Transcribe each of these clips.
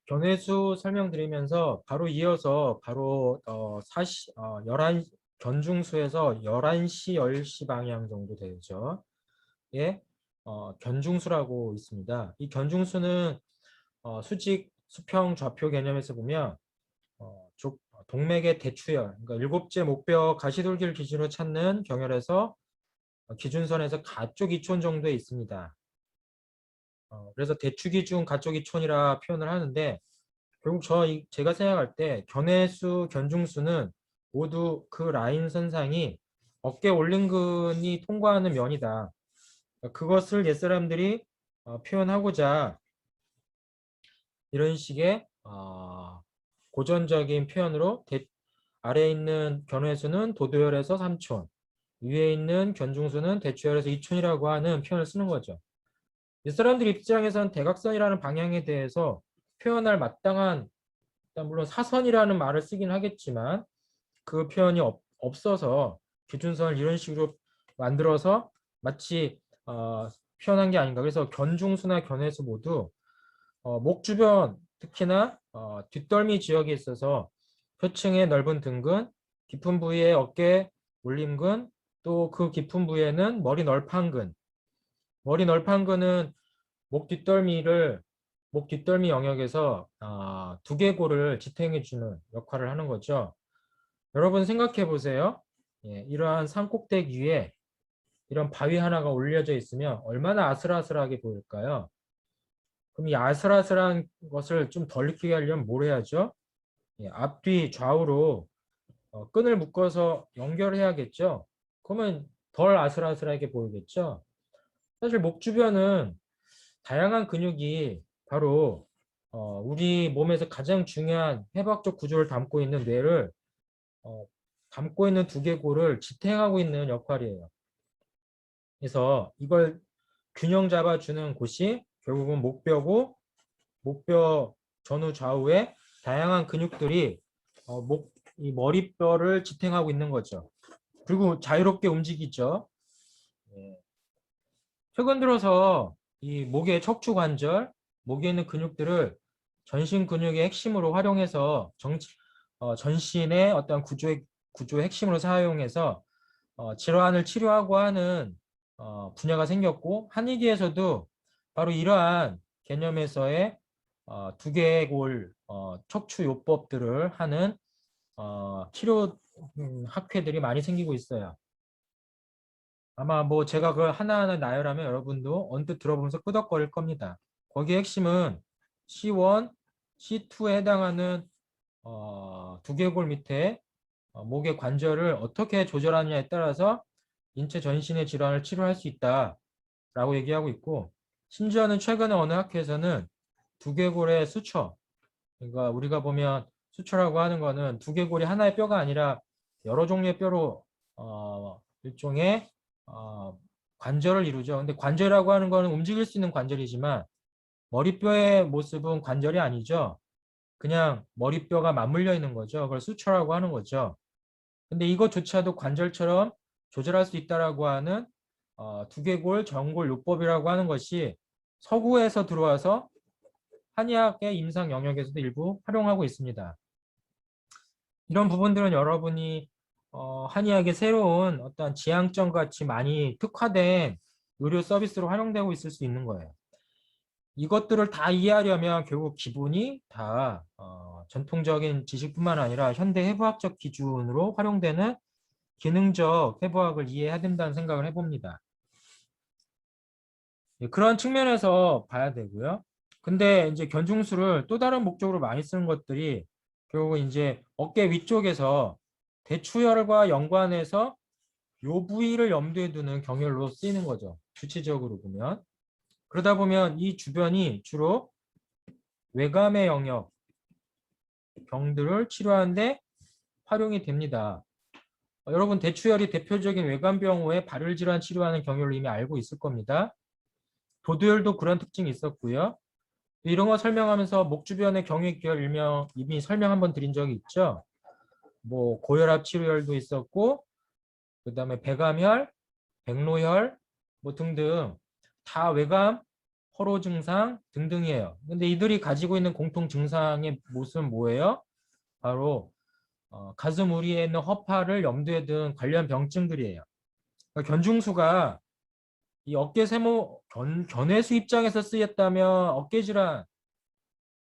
견해수 설명드리면서 바로 이어서 바로 11 견중수에서 11시 10시 방향 정도 되죠. 예, 견중수라고 있습니다. 이 견중수는 수직 수평 좌표 개념에서 보면 동맥의 대추열, 그러니까 일곱째 목뼈 가시돌기를 기준으로 찾는 경혈에서 기준선에서 가쪽 이촌 정도에 있습니다. 그래서 대추기준 가쪽 이촌이라 표현을 하는데 결국 제가 생각할 때 견해수, 견중수는 모두 그 라인 선상이 어깨 올림근이 통과하는 면이다. 그것을 옛사람들이 표현하고자 이런 식의 고전적인 표현으로 아래에 있는 견해수는 도도열에서 3촌, 위에 있는 견중수는 대추열에서 2촌이라고 하는 표현을 쓰는 거죠. 옛사람들 입장에서는 대각선이라는 방향에 대해서 표현할 마땅한, 일단 물론 사선이라는 말을 쓰긴 하겠지만 그 표현이 없어서 기준선을 이런 식으로 만들어서 마치 표현한 게 아닌가. 그래서 견중수나 견해수 모두 목 주변, 특히나 뒷덜미 지역에 있어서 표층의 넓은 등근, 깊은 부위의 어깨 올림근, 또 그 깊은 부위에는 머리 널판근. 머리 널판근은 목 뒷덜미 영역에서 두개골을 지탱해주는 역할을 하는 거죠. 여러분 생각해 보세요. 예, 이러한 산꼭대기 위에 이런 바위 하나가 올려져 있으면 얼마나 아슬아슬하게 보일까요? 그럼 이 아슬아슬한 것을 좀 덜 익히게 하려면 뭘 해야죠? 예, 앞뒤 좌우로 끈을 묶어서 연결해야겠죠? 그러면 덜 아슬아슬하게 보이겠죠? 사실 목 주변은 다양한 근육이 바로 우리 몸에서 가장 중요한 해부학적 구조를 담고 있는 뇌를 담고 있는 두개골을 지탱하고 있는 역할이에요. 그래서 이걸 균형 잡아주는 곳이 결국은 목뼈고 목뼈 전후 좌우에 다양한 근육들이 이 머리뼈를 지탱하고 있는 거죠. 그리고 자유롭게 움직이죠. 예. 최근 들어서 이 목의 척추 관절, 목에 있는 근육들을 전신 근육의 핵심으로 활용해서 전신의 어떤 구조의 핵심으로 사용해서 질환을 치료하고 하는 분야가 생겼고 한의계에서도 바로 이러한 개념에서의 두개골 척추요법들을 하는 치료 학회들이 많이 생기고 있어요. 아마 뭐 제가 그걸 하나하나 나열하면 여러분도 언뜻 들어보면서 끄덕거릴 겁니다. 거기에 핵심은 C1, C2에 해당하는 두개골 밑에 목의 관절을 어떻게 조절하느냐에 따라서 인체 전신의 질환을 치료할 수 있다라고 얘기하고 있고 심지어는 최근에 어느 학회에서는 두개골의 수처, 그러니까 우리가 보면 수처라고 하는 거는 두개골이 하나의 뼈가 아니라 여러 종류의 뼈로 일종의 관절을 이루죠. 근데 관절이라고 하는 거는 움직일 수 있는 관절이지만 머리뼈의 모습은 관절이 아니죠. 그냥 머리뼈가 맞물려 있는 거죠. 그걸 수처라고 하는 거죠. 근데 이것조차도 관절처럼 조절할 수 있다라고 하는 두개골 정골 요법이라고 하는 것이 서구에서 들어와서 한의학의 임상 영역에서도 일부 활용하고 있습니다. 이런 부분들은 여러분이 한의학의 새로운 어떤 지향점 같이 많이 특화된 의료 서비스로 활용되고 있을 수 있는 거예요. 이것들을 다 이해하려면 결국 기본이 다 전통적인 지식뿐만 아니라 현대 해부학적 기준으로 활용되는 기능적 해부학을 이해해야 된다는 생각을 해봅니다. 예, 그런 측면에서 봐야 되고요. 근데 이제 견중수를 또 다른 목적으로 많이 쓰는 것들이 결국 이제 어깨 위쪽에서 대추혈과 연관해서 요 부위를 염두에 두는 경혈로 쓰이는 거죠. 주치적으로 보면. 그러다 보면 이 주변이 주로 외감의 영역 병들을 치료하는데 활용이 됩니다. 여러분 대추혈이 대표적인 외감병호의 발열 질환 치료하는 경혈로 이미 알고 있을 겁니다. 도도혈도 그런 특징이 있었고요. 이런 거 설명하면서 목 주변의 경유기혈 일명 이미 설명 한번 드린 적이 있죠. 뭐 고혈압 치료혈도 있었고 그다음에 배감혈, 백로혈 뭐 등등 다 외감 허로 증상 등등이에요. 근데 이들이 가지고 있는 공통 증상의 모습은 뭐예요? 바로 가슴 우리에 있는 허파를 염두에 둔 관련 병증들이에요. 그러니까 견중수가 이 어깨 세모 견해수 입장에서 쓰였다면 어깨 질환,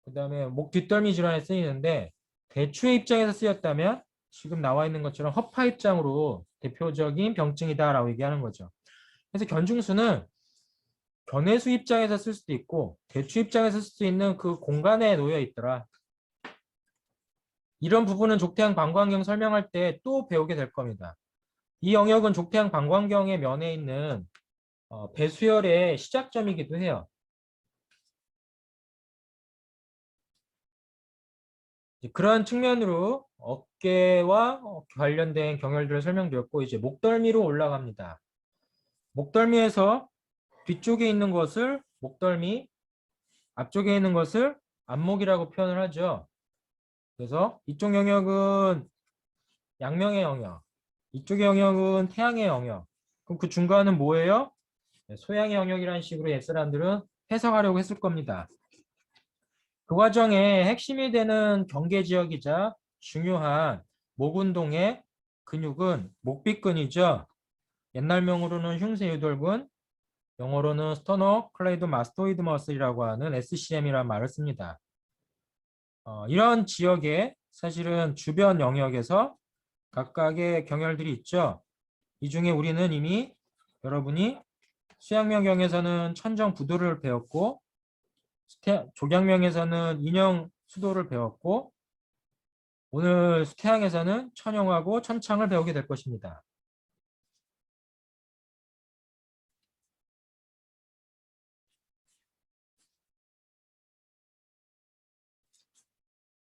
그다음에 목 뒷덜미 질환에 쓰이는데 대추의 입장에서 쓰였다면 지금 나와 있는 것처럼 허파 입장으로 대표적인 병증이다라고 얘기하는 거죠. 그래서 견중수는 견해수 입장에서 쓸 수도 있고 대추 입장에서 쓸 수 있는 그 공간에 놓여 있더라. 이런 부분은 족태양 방광경 설명할 때 또 배우게 될 겁니다. 이 영역은 족태양 방광경의 면에 있는 배수혈의 시작점이기도 해요. 그러한 측면으로 어깨와 관련된 경혈들을 설명드렸고 이제 목덜미로 올라갑니다. 목덜미에서 뒤쪽에 있는 것을 목덜미, 앞쪽에 있는 것을 안목이라고 표현을 하죠. 그래서 이쪽 영역은 양명의 영역, 이쪽의 영역은 태양의 영역. 그럼 그 중간은 뭐예요? 소양의 영역이라는 식으로 옛 사람들은 해석하려고 했을 겁니다. 그 과정에 핵심이 되는 경계 지역이자 중요한 목 운동의 근육은 목비근이죠. 옛날명으로는 흉쇄유돌근, 영어로는 스터너 클레이드 마스토이드 머슬이라고 하는 SCM이라는 말을 씁니다. 이런 지역에 사실은 주변 영역에서 각각의 경혈들이 있죠. 이 중에 우리는 이미 여러분이 수양명경에서는 천정부도를 배웠고 조경명에서는 인형 수도를 배웠고 오늘 태양에서는 천용하고 천창을 배우게 될 것입니다.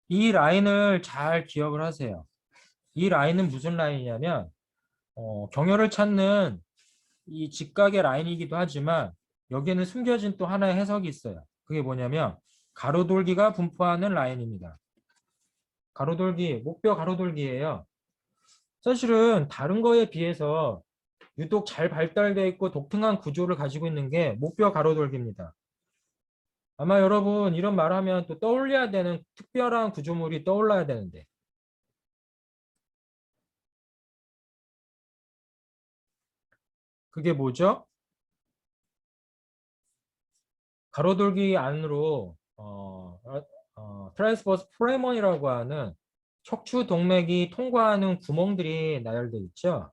이 라인을 잘 기억을 하세요. 이 라인은 무슨 라인이냐면 경혈을 찾는 이 직각의 라인이기도 하지만 여기에는 숨겨진 또 하나의 해석이 있어요. 그게 뭐냐면 가로돌기가 분포하는 라인입니다. 가로돌기, 목뼈 가로돌기예요. 사실은 다른 거에 비해서 유독 잘 발달되어 있고 독특한 구조를 가지고 있는 게 목뼈 가로돌기입니다. 아마 여러분 이런 말하면 또 떠올려야 되는 특별한 구조물이 떠올라야 되는데 그게 뭐죠? 가로돌기 안으로 트랜스버스 프레먼이라고 하는 척추 동맥이 통과하는 구멍들이 나열되어 있죠.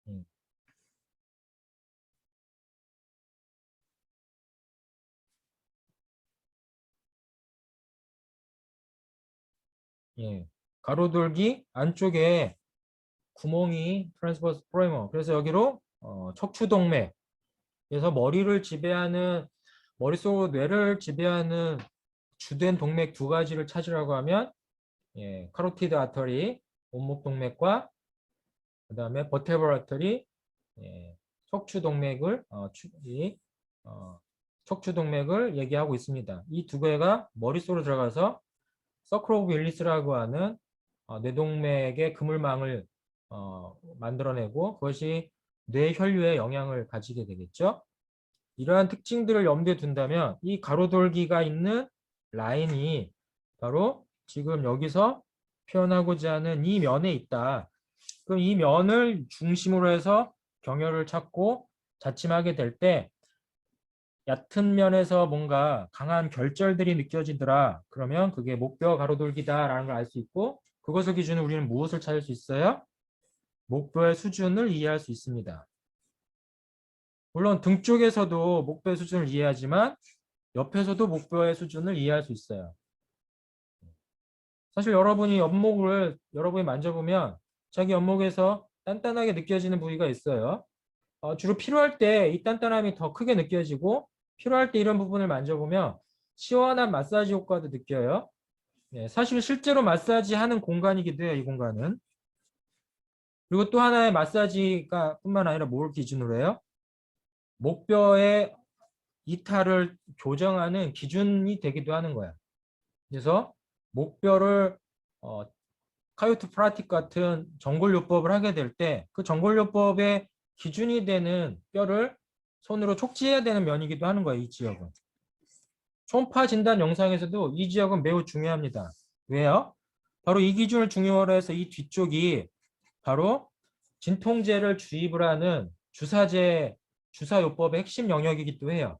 음, 예. 가로돌기 안쪽에 구멍이 트랜스버스 프레먼. 그래서 여기로 척추 동맥. 그래서 머리를 지배하는 머릿속 뇌를 지배하는 주된 동맥 두 가지를 찾으라고 하면 카로티드 아터리, 온목 동맥과 그다음에 버테벌 아터리, 척추 동맥을 척추 동맥을 얘기하고 있습니다. 이 두 개가 머릿속으로 들어가서 서클 오브 윌리스라고 하는 뇌동맥의 그물망을 만들어내고 그것이 뇌 혈류에 영향을 가지게 되겠죠. 이러한 특징들을 염두에 둔다면 이 가로돌기가 있는 라인이 바로 지금 여기서 표현하고자 하는 이 면에 있다. 그럼 이 면을 중심으로 해서 경혈을 찾고 자침하게 될 때 얕은 면에서 뭔가 강한 결절들이 느껴지더라. 그러면 그게 목뼈 가로돌기다라는 걸 알 수 있고 그것을 기준으로 우리는 무엇을 찾을 수 있어요? 목뼈의 수준을 이해할 수 있습니다. 물론 등 쪽에서도 목뼈의 수준을 이해하지만 옆에서도 목뼈의 수준을 이해할 수 있어요. 사실 여러분이 옆목을 여러분이 만져보면 자기 옆목에서 단단하게 느껴지는 부위가 있어요. 주로 필요할 때 이 단단함이 더 크게 느껴지고 필요할 때 이런 부분을 만져보면 시원한 마사지 효과도 느껴요. 사실 실제로 마사지 하는 공간이기도 해요, 이 공간은. 그리고 또 하나의 마사지가 뿐만 아니라 뭘 기준으로 해요? 목뼈의 이탈을 교정하는 기준이 되기도 하는 거야. 그래서 목뼈를 카요트 프라틱 같은 정골요법을 하게 될 때 그 정골요법의 기준이 되는 뼈를 손으로 촉지해야 되는 면이기도 하는 거예요. 이 지역은. 초음파 진단 영상에서도 이 지역은 매우 중요합니다. 왜요? 바로 이 기준을 중요로 해서 이 뒤쪽이 바로 진통제를 주입을 하는 주사요법의 핵심 영역이기도 해요.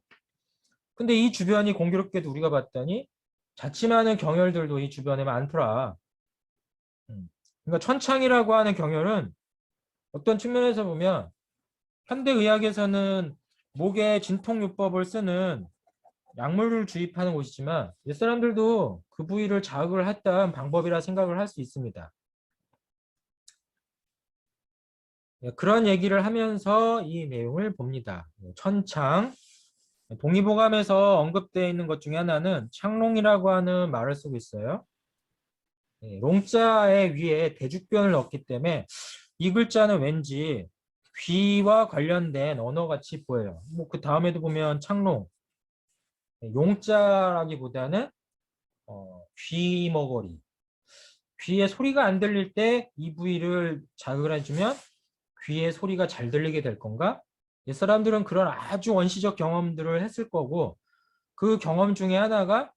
근데 이 주변이 공교롭게도 우리가 봤더니 자칫하는 경혈들도 이 주변에 많더라. 그러니까 천창이라고 하는 경혈은 어떤 측면에서 보면 현대의학에서는 목에 진통요법을 쓰는 약물을 주입하는 곳이지만 옛사람들도 그 부위를 자극을 했던 방법이라 생각을 할 수 있습니다. 그런 얘기를 하면서 이 내용을 봅니다. 천창, 동의보감에서 언급되어 있는 것 중에 하나는 창롱이라고 하는 말을 쓰고 있어요. 롱자의 위에 대죽변을 넣었기 때문에 이 글자는 왠지 귀와 관련된 언어같이 보여요. 뭐 그 다음에도 보면 창롱, 용자라기보다는 귀머거리. 귀에 소리가 안 들릴 때 이 부위를 자극을 해주면 귀에 소리가 잘 들리게 될 건가? 옛사람들은 그런 아주 원시적 경험들을 했을 거고 그 경험 중에 하나가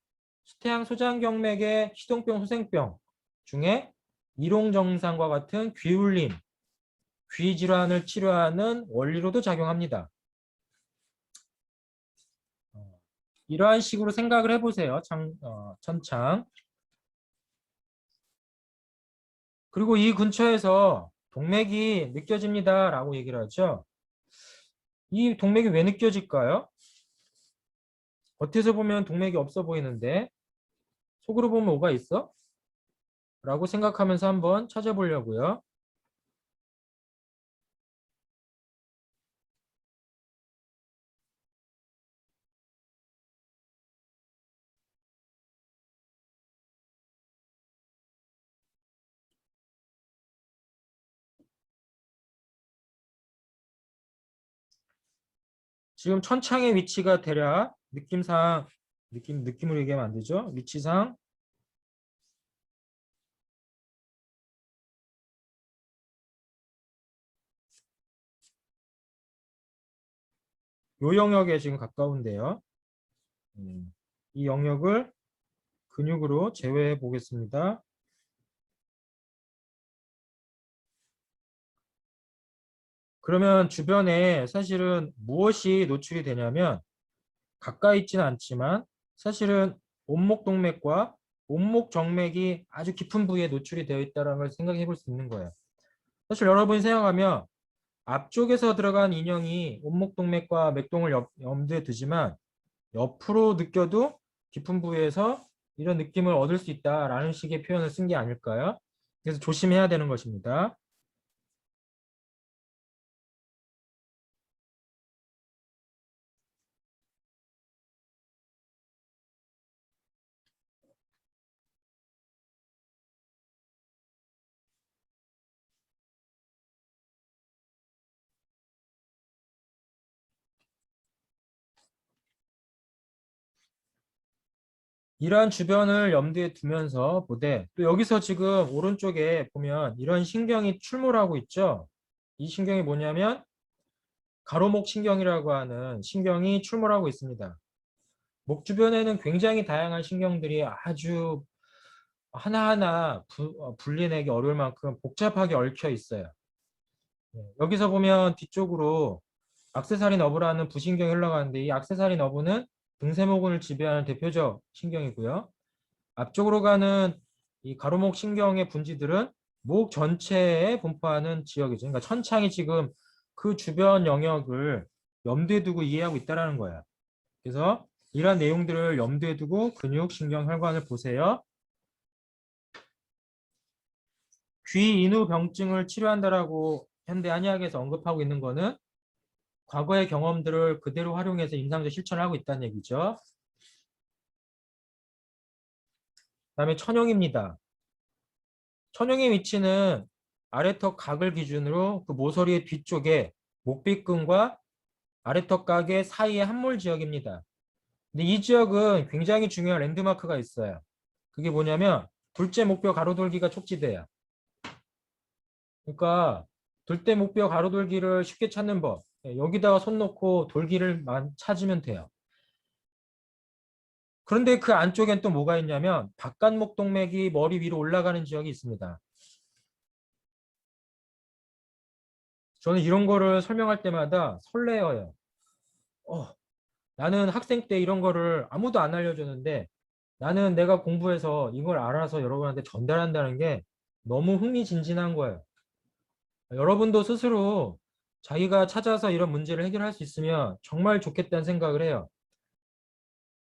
수태양 소장경맥의 시동병 소생병 중에 이롱정상과 같은 귀울림, 귀 질환을 치료하는 원리로도 작용합니다. 이러한 식으로 생각을 해보세요. 천창. 그리고 이 근처에서 동맥이 느껴집니다 라고 얘기를 하죠. 이 동맥이 왜 느껴질까요? 겉에서 보면 동맥이 없어 보이는데 속으로 보면 뭐가 있어? 라고 생각하면서 한번 찾아보려고요. 지금 천창의 위치가 대략 느낌으로 얘기하면 안 되죠. 위치상 요 영역에 지금 가까운데요. 이 영역을 근육으로 제외해 보겠습니다. 그러면 주변에 사실은 무엇이 노출이 되냐면 가까이 있지는 않지만 사실은 온목동맥과 온목정맥이 아주 깊은 부위에 노출이 되어 있다는 걸 생각해 볼 수 있는 거예요. 사실 여러분이 생각하면 앞쪽에서 들어간 인형이 온목동맥과 맥동을 염두에 두지만 옆으로 느껴도 깊은 부위에서 이런 느낌을 얻을 수 있다라는 식의 표현을 쓴 게 아닐까요? 그래서 조심해야 되는 것입니다. 이러한 주변을 염두에 두면서 보되 또 여기서 지금 오른쪽에 보면 이런 신경이 출몰하고 있죠. 이 신경이 뭐냐면 가로목 신경이라고 하는 신경이 출몰하고 있습니다. 목 주변에는 굉장히 다양한 신경들이 아주 하나하나 분리내기 어려울 만큼 복잡하게 얽혀 있어요. 여기서 보면 뒤쪽으로 액세서리 너브라는 부신경이 흘러가는데 이 액세서리 너브는 등세모근을 지배하는 대표적 신경이고요. 앞쪽으로 가는 이 가로목 신경의 분지들은 목 전체에 분포하는 지역이죠. 그러니까 천창이 지금 그 주변 영역을 염두에 두고 이해하고 있다는 거예요. 그래서 이러한 내용들을 염두에 두고 근육, 신경, 혈관을 보세요. 귀 인후 병증을 치료한다라고 현대 한의학에서 언급하고 있는 거는 과거의 경험들을 그대로 활용해서 임상적 실천을 하고 있다는 얘기죠. 그다음에 천용입니다. 천용의 위치는 아래턱 각을 기준으로 그 모서리의 뒤쪽에 목빗근과 아래턱 각의 사이의 함몰 지역입니다. 근데 이 지역은 굉장히 중요한 랜드마크가 있어요. 그게 뭐냐면 둘째 목뼈 가로돌기가 촉지돼요. 그러니까 돌대 목뼈 가로돌기를 쉽게 찾는 법. 여기다가 손 놓고 돌기를 찾으면 돼요. 그런데 그 안쪽엔 또 뭐가 있냐면 바깥목 동맥이 머리 위로 올라가는 지역이 있습니다. 저는 이런 거를 설명할 때마다 설레어요. 나는 학생 때 이런 거를 아무도 안 알려줬는데 나는 내가 공부해서 이걸 알아서 여러분한테 전달한다는 게 너무 흥미진진한 거예요. 여러분도 스스로 자기가 찾아서 이런 문제를 해결할 수 있으면 정말 좋겠다는 생각을 해요.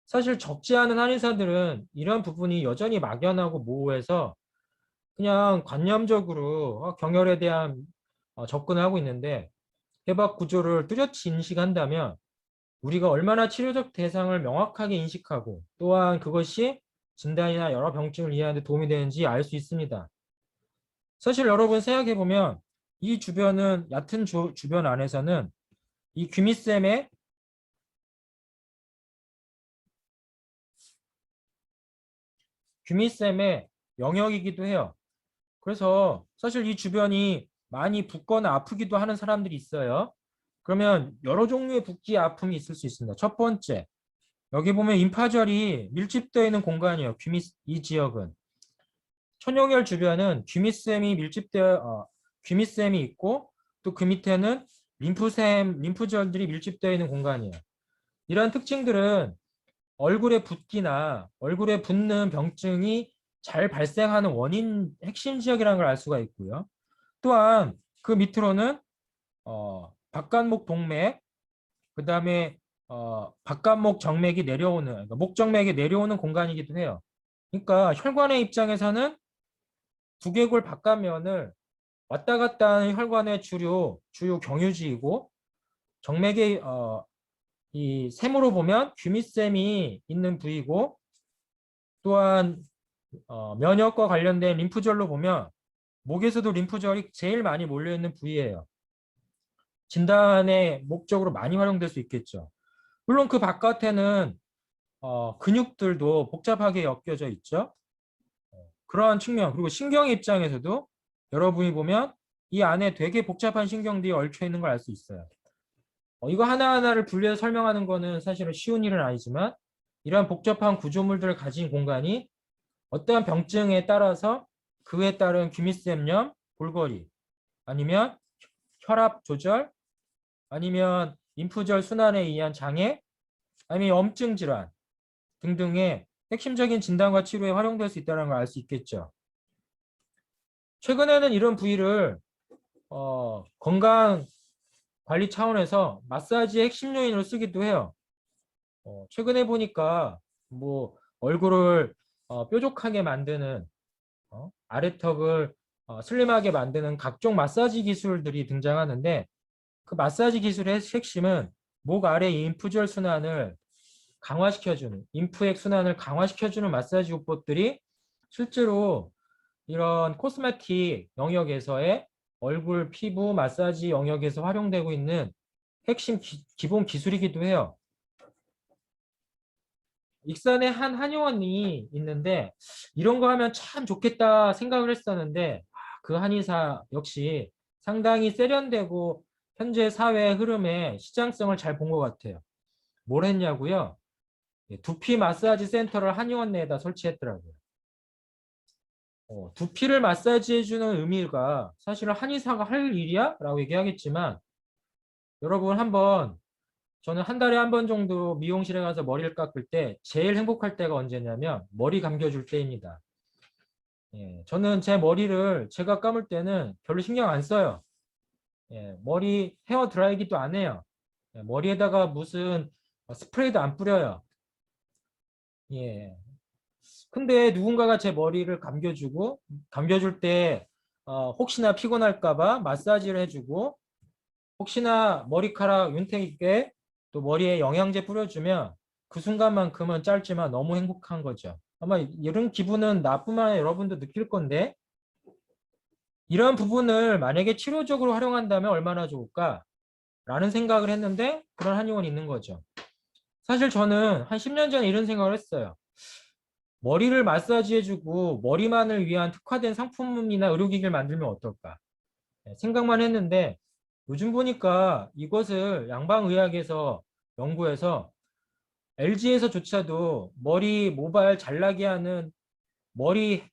사실 적지 않은 한의사들은 이런 부분이 여전히 막연하고 모호해서 그냥 관념적으로 경혈에 대한 접근을 하고 있는데 해박 구조를 뚜렷이 인식한다면 우리가 얼마나 치료적 대상을 명확하게 인식하고 또한 그것이 진단이나 여러 병증을 이해하는 데 도움이 되는지 알 수 있습니다. 사실 여러분 생각해보면 이 주변은 얕은 주변 안에서는 이 귀미쌤의 영역이기도 해요. 그래서 사실 이 주변이 많이 붓거나 아프기도 하는 사람들이 있어요. 그러면 여러 종류의 붓기 아픔이 있을 수 있습니다. 첫 번째, 여기 보면 임파절이 밀집되어 있는 공간이에요. 이 지역은. 천용혈 주변은 귀미샘이 있고 또 그 밑에는 림프절들이 밀집되어 있는 공간이에요. 이러한 특징들은 얼굴에 붓기나 얼굴에 붓는 병증이 잘 발생하는 원인 핵심 지역이라는 걸 알 수가 있고요. 또한 그 밑으로는 바깥목 동맥, 그 다음에 바깥목 정맥이 내려오는 그러니까 목정맥이 내려오는 공간이기도 해요. 그러니까 혈관의 입장에서는 두개골 바깥면을 왔다 갔다 하는 혈관의 주요 경유지이고 정맥의 이 셈으로 보면 귀밑샘이 있는 부위고 또한 면역과 관련된 림프절로 보면 목에서도 림프절이 제일 많이 몰려있는 부위예요. 진단의 목적으로 많이 활용될 수 있겠죠. 물론 그 바깥에는 근육들도 복잡하게 엮여져 있죠. 그러한 측면 그리고 신경 입장에서도 여러분이 보면 이 안에 되게 복잡한 신경들이 얽혀 있는 걸 알 수 있어요. 이거 하나하나를 분리해서 설명하는 거는 사실은 쉬운 일은 아니지만 이러한 복잡한 구조물들을 가진 공간이 어떠한 병증에 따라서 그에 따른 귀밑샘염, 골거리 아니면 혈압 조절 아니면 인프절 순환에 의한 장애 아니면 염증 질환 등등의 핵심적인 진단과 치료에 활용될 수 있다는 걸 알 수 있겠죠. 최근에는 이런 부위를 건강 관리 차원에서 마사지의 핵심 요인으로 쓰기도 해요. 최근에 보니까 뭐 얼굴을 뾰족하게 만드는 아래턱을 슬림하게 만드는 각종 마사지 기술들이 등장하는데 그 마사지 기술의 핵심은 목 아래 인프절 순환을 강화시켜주는 인프액 순환을 강화시켜주는 마사지 요법들이 실제로 이런 코스메틱 영역에서의 얼굴 피부 마사지 영역에서 활용되고 있는 핵심 기본 기술이기도 해요. 익산에 한 한의원이 있는데 이런 거 하면 참 좋겠다 생각을 했었는데 그 한의사 역시 상당히 세련되고 현재 사회 흐름의 시장성을 잘 본 것 같아요. 뭘 했냐고요? 두피 마사지 센터를 한의원 내에다 설치했더라고요. 두피를 마사지해주는 의미가 사실은 한의사가 할 일이야? 라고 얘기하겠지만 여러분 한번 저는 한 달에 한 번 정도 미용실에 가서 머리를 깎을 때 제일 행복할 때가 언제냐면 머리 감겨줄 때입니다. 저는 제 머리를 제가 감을 때는 별로 신경 안 써요. 머리 헤어 드라이기도 안 해요. 머리에다가 무슨 스프레이도 안 뿌려요. 예. 근데 누군가가 제 머리를 감겨줄 때 혹시나 피곤할까 봐 마사지를 해주고 혹시나 머리카락 윤택 있게 또 머리에 영양제 뿌려주면 그 순간만큼은 짧지만 너무 행복한 거죠. 아마 이런 기분은 나뿐만 아니라 여러분도 느낄 건데 이런 부분을 만약에 치료적으로 활용한다면 얼마나 좋을까? 라는 생각을 했는데 그런 한의원이 있는 거죠. 사실 저는 한 10년 전에 이런 생각을 했어요. 머리를 마사지해주고 머리만을 위한 특화된 상품이나 의료기기를 만들면 어떨까? 생각만 했는데 요즘 보니까 이것을 양방의학에서 연구해서 LG에서조차도 머리 모발 잘나게 하는 머리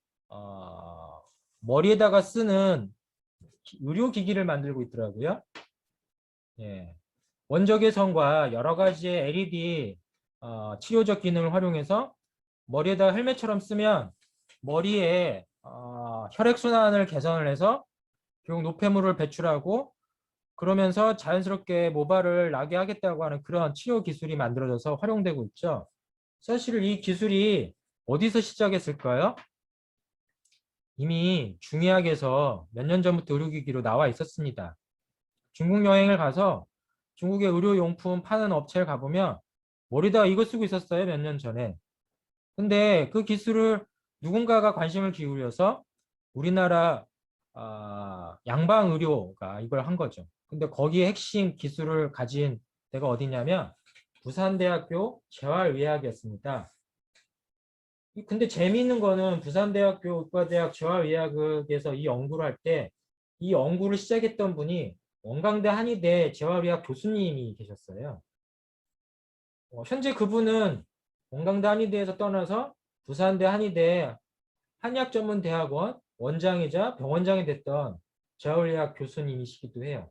머리에다가 쓰는 의료기기를 만들고 있더라고요. 예. 원적외선과 여러 가지의 LED 치료적 기능을 활용해서 머리에다 헬멧처럼 쓰면 머리에 혈액순환을 개선을 해서 결국 노폐물을 배출하고 그러면서 자연스럽게 모발을 나게 하겠다고 하는 그런 치료 기술이 만들어져서 활용되고 있죠. 사실 이 기술이 어디서 시작했을까요? 이미 중의학에서 몇 년 전부터 의료기기로 나와 있었습니다. 중국 여행을 가서 중국의 의료용품 파는 업체를 가보면 머리다가 이거 쓰고 있었어요. 몇 년 전에. 근데 그 기술을 누군가가 관심을 기울여서 우리나라 양방의료가 이걸 한 거죠. 근데 거기에 핵심 기술을 가진 데가 어디냐면 부산대학교 재활의학이었습니다. 근데 재미있는 거는 부산대학교 의과대학 재활의학에서 이 연구를 할 때 이 연구를 시작했던 분이 원광대 한의대 재활의학 교수님이 계셨어요. 현재 그분은 원광대 한의대에서 떠나서 부산대 한의대 한의학전문대학원 원장이자 병원장이 됐던 재활의학 교수님이시기도 해요.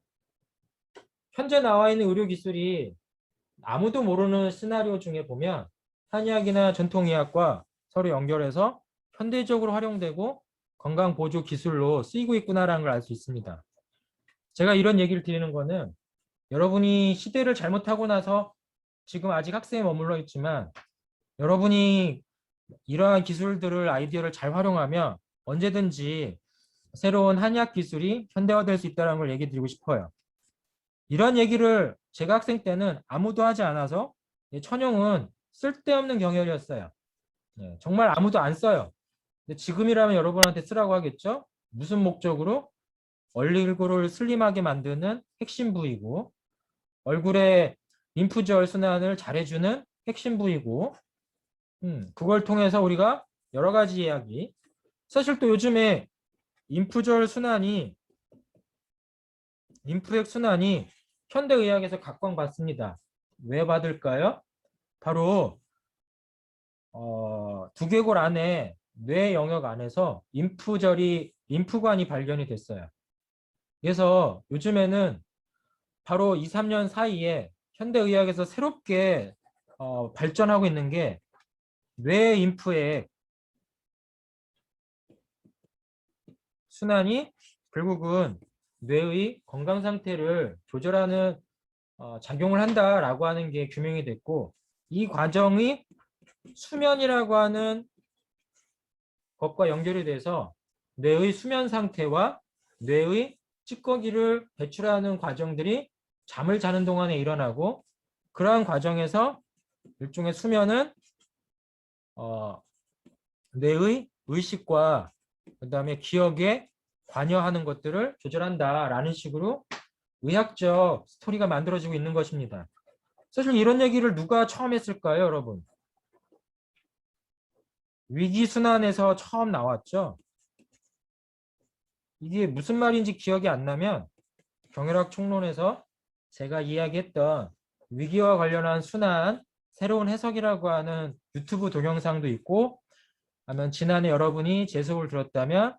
현재 나와 있는 의료기술이 아무도 모르는 시나리오 중에 보면 한의학이나 전통의학과 서로 연결해서 현대적으로 활용되고 건강보조 기술로 쓰이고 있구나라는 걸 알 수 있습니다. 제가 이런 얘기를 드리는 거는 여러분이 시대를 잘못하고 나서 지금 아직 학생에 머물러 있지만 여러분이 이러한 기술들을 아이디어를 잘 활용하면 언제든지 새로운 한의학 기술이 현대화될 수 있다는 걸 얘기 드리고 싶어요. 이런 얘기를 제가 학생 때는 아무도 하지 않아서 천용은 쓸데없는 경열이었어요. 정말 아무도 안 써요. 근데 지금이라면 여러분한테 쓰라고 하겠죠? 무슨 목적으로? 얼굴을 슬림하게 만드는 핵심 부위고 얼굴에 림프절 순환을 잘해주는 핵심 부위고 그걸 통해서 우리가 여러 가지 이야기 사실 또 요즘에 림프절 순환이 림프액 순환이 현대의학에서 각광받습니다. 왜 받을까요? 바로 두개골 안에 뇌 영역 안에서 림프관이 발견이 됐어요. 그래서 요즘에는 바로 2, 3년 사이에 현대의학에서 새롭게 발전하고 있는 게 뇌 림프액 순환이 결국은 뇌의 건강 상태를 조절하는 작용을 한다라고 하는 게 규명이 됐고 이 과정이 수면이라고 하는 것과 연결이 돼서 뇌의 수면 상태와 뇌의 찌꺼기를 배출하는 과정들이 잠을 자는 동안에 일어나고 그러한 과정에서 일종의 수면은 뇌의 의식과 그다음에 기억에 관여하는 것들을 조절한다라는 식으로 의학적 스토리가 만들어지고 있는 것입니다. 사실 이런 얘기를 누가 처음 했을까요, 여러분? 위기순환에서 처음 나왔죠. 이게 무슨 말인지 기억이 안 나면 경혈학 총론에서 제가 이야기했던 위기와 관련한 순환 새로운 해석이라고 하는 유튜브 동영상도 있고 하면 지난해 여러분이 제 수업을 들었다면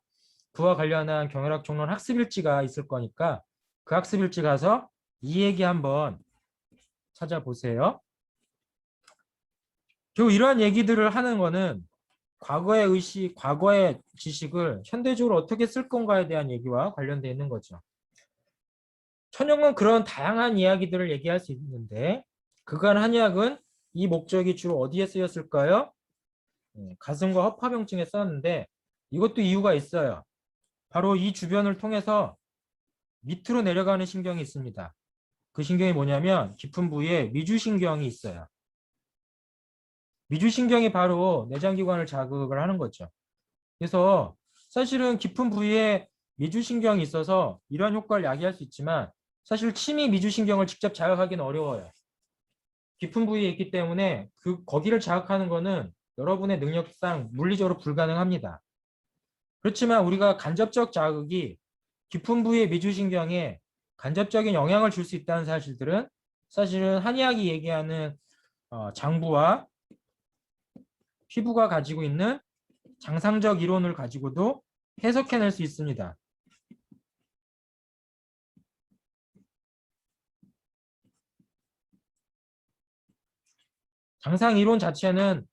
그와 관련한 경혈학 총론 학습일지가 있을 거니까 그 학습일지 가서 이 얘기 한번 찾아보세요. 결국 이러한 얘기들을 하는 거는 과거의 의식, 과거의 지식을 현대적으로 어떻게 쓸 건가에 대한 얘기와 관련되어 있는 거죠. 천용은 그런 다양한 이야기들을 얘기할 수 있는데 그간 한의학은 이 목적이 주로 어디에 쓰였을까요? 가슴과 허파병증에 썼는데 이것도 이유가 있어요. 바로 이 주변을 통해서 밑으로 내려가는 신경이 있습니다. 그 신경이 뭐냐면 깊은 부위에 미주신경이 있어요. 미주신경이 바로 내장기관을 자극을 하는 거죠. 그래서 사실은 깊은 부위에 미주신경이 있어서 이러한 효과를 야기할 수 있지만 사실 침이 미주신경을 직접 자극하기는 어려워요. 깊은 부위에 있기 때문에 거기를 자극하는 것은 여러분의 능력상 물리적으로 불가능합니다. 그렇지만 우리가 간접적 자극이 깊은 부위의 미주신경에 간접적인 영향을 줄 수 있다는 사실들은 사실은 한의학이 얘기하는 장부와 피부가 가지고 있는 장상적 이론을 가지고도 해석해낼 수 있습니다. 장상 이론 자체는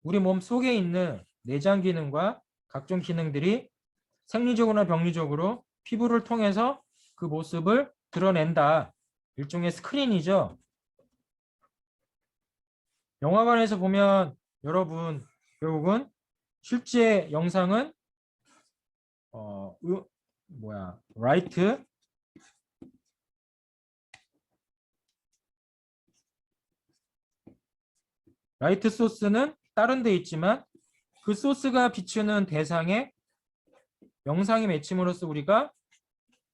우리 몸 속에 있는 내장 기능과 각종 기능들이 생리적으로나 병리적으로 피부를 통해서 그 모습을 드러낸다. 일종의 스크린이죠. 영화관에서 보면 여러분 결국은 실제 영상은 라이트 소스는 다른 데 있지만 그 소스가 비추는 대상에 영상이 맺힘으로써 우리가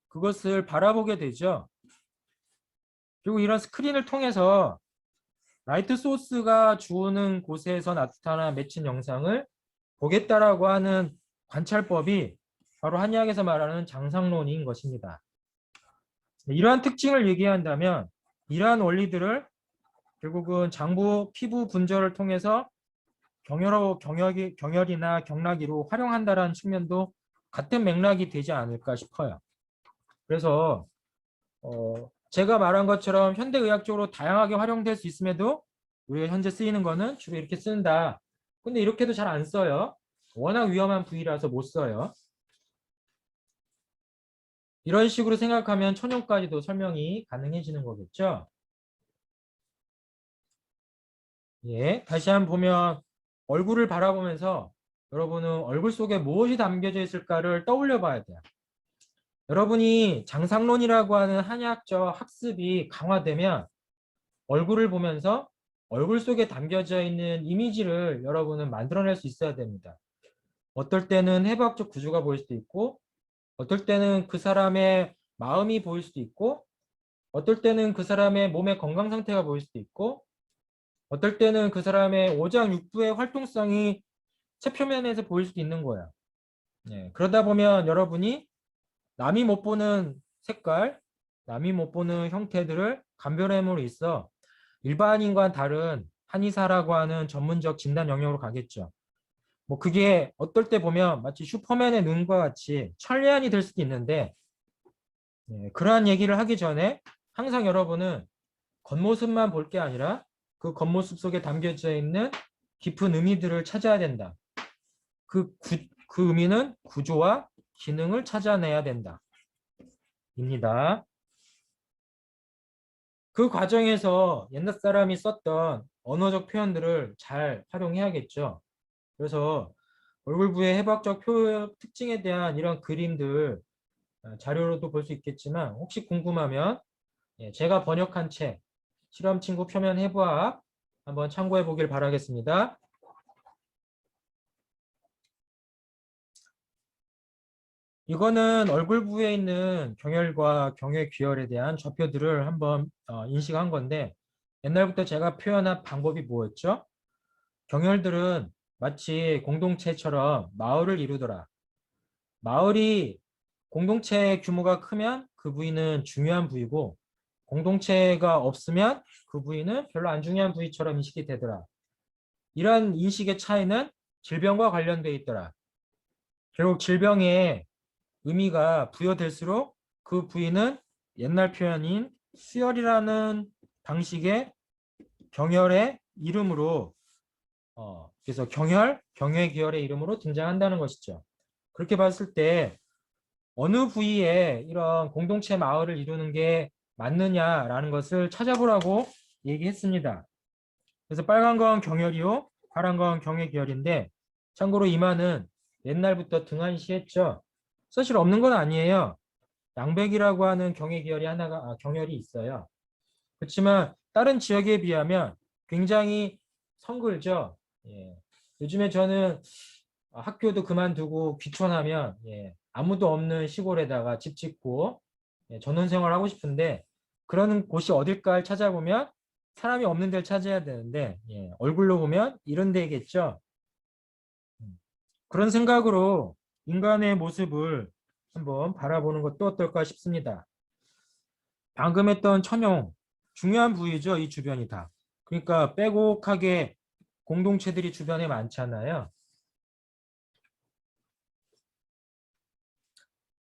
그것을 바라보게 되죠. 그리고 이런 스크린을 통해서 라이트 소스가 주는 곳에서 나타난 맺힌 영상을 보겠다라고 하는 관찰법이 바로 한의학에서 말하는 장상론인 것입니다. 이러한 특징을 얘기한다면 이러한 원리들을 결국은 장부, 피부 분절을 통해서 경혈이나 경락이로 활용한다라는 측면도 같은 맥락이 되지 않을까 싶어요. 그래서 제가 말한 것처럼 현대의학적으로 다양하게 활용될 수 있음에도 우리가 현재 쓰이는 거는 주로 이렇게 쓴다. 근데 이렇게도 잘 안 써요. 워낙 위험한 부위라서 못 써요. 이런 식으로 생각하면 천용까지도 설명이 가능해지는 거겠죠. 예, 다시 한번 보면 얼굴을 바라보면서 여러분은 얼굴 속에 무엇이 담겨져 있을까를 떠올려 봐야 돼요. 여러분이 장상론이라고 하는 한의학적 학습이 강화되면 얼굴을 보면서 얼굴 속에 담겨져 있는 이미지를 여러분은 만들어낼 수 있어야 됩니다. 어떨 때는 해부학적 구조가 보일 수도 있고 어떨 때는 그 사람의 마음이 보일 수도 있고 어떨 때는 그 사람의 몸의 건강 상태가 보일 수도 있고 어떨 때는 그 사람의 오장육부의 활동성이 체표면에서 보일 수도 있는 거예요. 예, 그러다 보면 여러분이 남이 못 보는 색깔, 남이 못 보는 형태들을 감별함으로 있어 일반인과는 다른 한의사라고 하는 전문적 진단 영역으로 가겠죠. 뭐 그게 어떨 때 보면 마치 슈퍼맨의 눈과 같이 천리안이 될 수도 있는데 그러한 얘기를 하기 전에 항상 여러분은 겉모습만 볼 게 아니라 그 겉모습 속에 담겨져 있는 깊은 의미들을 찾아야 된다. 그 의미는 구조와 기능을 찾아내야 된다. 입니다. 그 과정에서 옛날 사람이 썼던 언어적 표현들을 잘 활용해야겠죠. 그래서 얼굴 부의 해부학적 표현 특징에 대한 이런 그림들 자료로도 볼 수 있겠지만 혹시 궁금하면 제가 번역한 책 실험친구 표면 해부학 한번 참고해 보길 바라겠습니다. 이거는 얼굴 부에 있는 경혈과 경혈귀혈에 대한 좌표들을 한번 인식한 건데 옛날부터 제가 표현한 방법이 뭐였죠? 경혈들은 마치 공동체처럼 마을을 이루더라. 마을이 공동체 규모가 크면 그 부위는 중요한 부위고 공동체가 없으면 그 부위는 별로 안 중요한 부위처럼 인식이 되더라. 이런 인식의 차이는 질병과 관련되어 있더라. 결국 질병의 의미가 부여될수록 그 부위는 옛날 표현인 수혈이라는 방식의 경혈의 이름으로 그래서 경혈기혈의 이름으로 등장한다는 것이죠. 그렇게 봤을 때 어느 부위에 이런 공동체 마을을 이루는 게 맞느냐라는 것을 찾아보라고 얘기했습니다. 그래서 빨간 건 경혈이요, 파란 건 경혈기혈인데 참고로 이마는 옛날부터 등한시했죠. 사실 없는 건 아니에요. 양백이라고 하는 경혈이 있어요. 그렇지만 다른 지역에 비하면 굉장히 성글죠. 예. 요즘에 저는 학교도 그만두고 귀촌하면 아무도 없는 시골에다가 집 짓고 전원생활 하고 싶은데 그런 곳이 어딜까 찾아보면 사람이 없는 데를 찾아야 되는데 얼굴로 보면 이런 데겠죠. 그런 생각으로 인간의 모습을 한번 바라보는 것도 어떨까 싶습니다. 방금 했던 천용, 중요한 부위죠. 이 주변이 다. 그러니까 빼곡하게 공동체들이 주변에 많잖아요.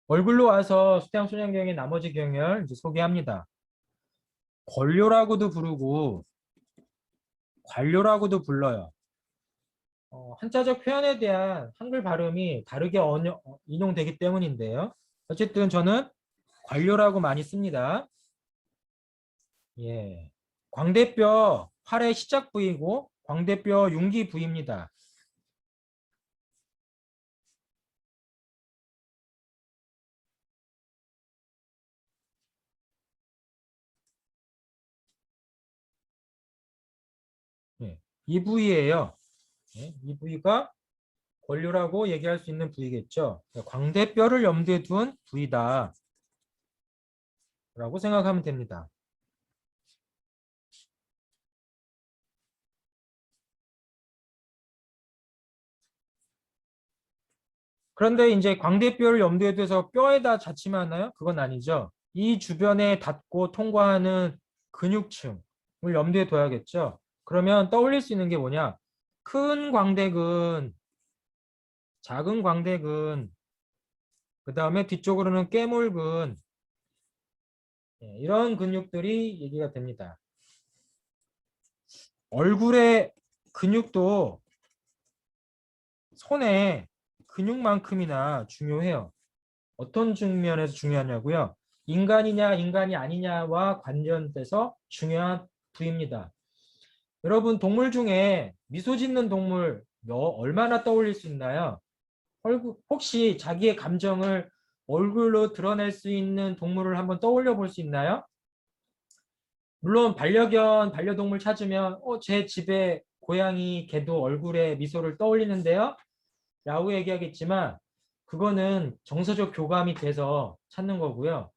얼굴로 와서 수양소년경의 나머지 경열 이제 소개합니다. 권료라고도 부르고 관료라고도 불러요. 한자적 표현에 대한 한글 발음이 다르게 인용되기 때문인데요. 어쨌든 저는 관료라고 많이 씁니다. 예. 광대뼈 활의 시작 부위고 광대뼈 융기 부위입니다. 예. 이 부위예요. 예. 이 부위가 권류라고 얘기할 수 있는 부위겠죠. 광대뼈를 염두에 둔 부위다 라고 생각하면 됩니다. 그런데 이제 광대뼈를 염두에 둬서 뼈에다 자침하나요? 그건 아니죠. 이 주변에 닿고 통과하는 근육층을 염두에 둬야겠죠. 그러면 떠올릴 수 있는 게 뭐냐? 큰 광대근, 작은 광대근, 그 다음에 뒤쪽으로는 깨물근, 이런 근육들이 얘기가 됩니다. 얼굴의 근육도 손의 근육만큼이나 중요해요. 어떤 측면에서 중요하냐고요? 인간이냐 인간이 아니냐와 관련돼서 중요한 부위입니다. 여러분 동물 중에 미소 짓는 동물 얼마나 떠올릴 수 있나요? 혹시 자기의 감정을 얼굴로 드러낼 수 있는 동물을 한번 떠올려 볼 수 있나요? 물론 반려견, 반려동물 찾으면 제 집에 고양이, 개도 얼굴에 미소를 떠올리는데요 라고 얘기하겠지만 그거는 정서적 교감이 돼서 찾는 거고요.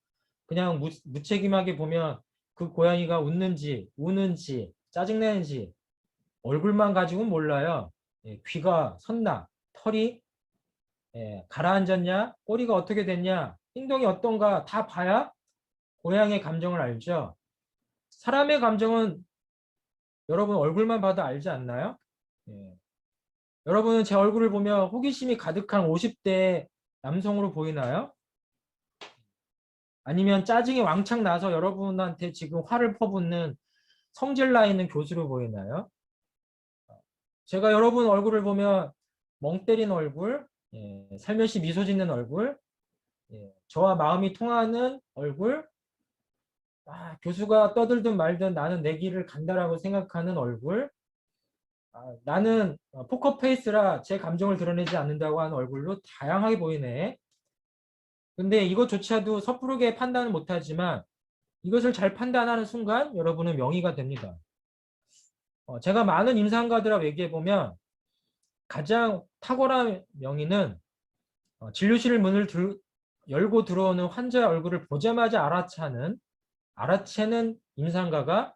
그냥 무책임하게 보면 그 고양이가 웃는지 우는지 짜증내는지 얼굴만 가지고는 몰라요. 귀가 섰나 털이 가라앉았냐 꼬리가 어떻게 됐냐 행동이 어떤가 다 봐야 고양이의 감정을 알죠. 사람의 감정은 여러분 얼굴만 봐도 알지 않나요? 예. 여러분은 제 얼굴을 보면 호기심이 가득한 50대 남성으로 보이나요? 아니면 짜증이 왕창 나서 여러분한테 지금 화를 퍼붓는 성질 나 있는 교수로 보이나요? 제가 여러분 얼굴을 보면 멍 때린 얼굴, 살며시 미소 짓는 얼굴, 저와 마음이 통하는 얼굴, 교수가 떠들든 말든 나는 내 길을 간다라고 생각하는 얼굴, 나는 포커페이스라 제 감정을 드러내지 않는다고 하는 얼굴로 다양하게 보이네. 근데 이것조차도 섣부르게 판단은 못하지만 이것을 잘 판단하는 순간 여러분은 명의가 됩니다. 제가 많은 임상가들하고 얘기해보면 가장 탁월한 명의는 진료실 문을 열고 들어오는 환자의 얼굴을 보자마자 알아채는 임상가가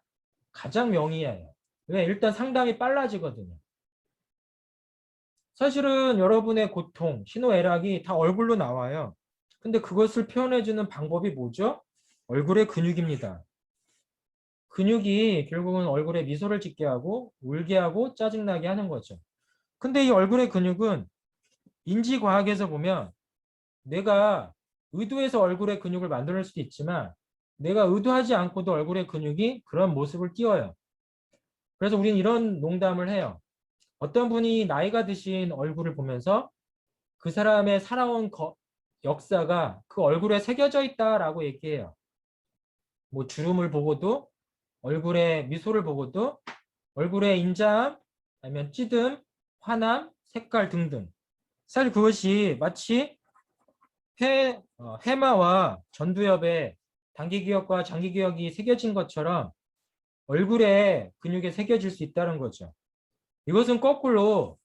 가장 명의예요. 왜? 일단 상당히 빨라지거든요. 사실은 여러분의 고통, 희노애락이 다 얼굴로 나와요. 근데 그것을 표현해주는 방법이 뭐죠? 얼굴의 근육입니다. 근육이 결국은 얼굴에 미소를 짓게 하고 울게 하고 짜증나게 하는 거죠. 근데 이 얼굴의 근육은 인지과학에서 보면 내가 의도해서 얼굴의 근육을 만들 수도 있지만 내가 의도하지 않고도 얼굴의 근육이 그런 모습을 띄어요. 그래서 우리는 이런 농담을 해요. 어떤 분이 나이가 드신 얼굴을 보면서 그 사람의 살아온 역사가 그 얼굴에 새겨져 있다라고 얘기해요. 뭐 주름을 보고도 얼굴에 미소를 보고도 얼굴에 인자함 아니면 찌듦, 화남, 색깔 등등. 사실 그것이 마치 해마와 전두엽에 단기기억과 장기기억이 새겨진 것처럼 얼굴에 근육에 새겨질 수 있다는 거죠. 이것은 거꾸로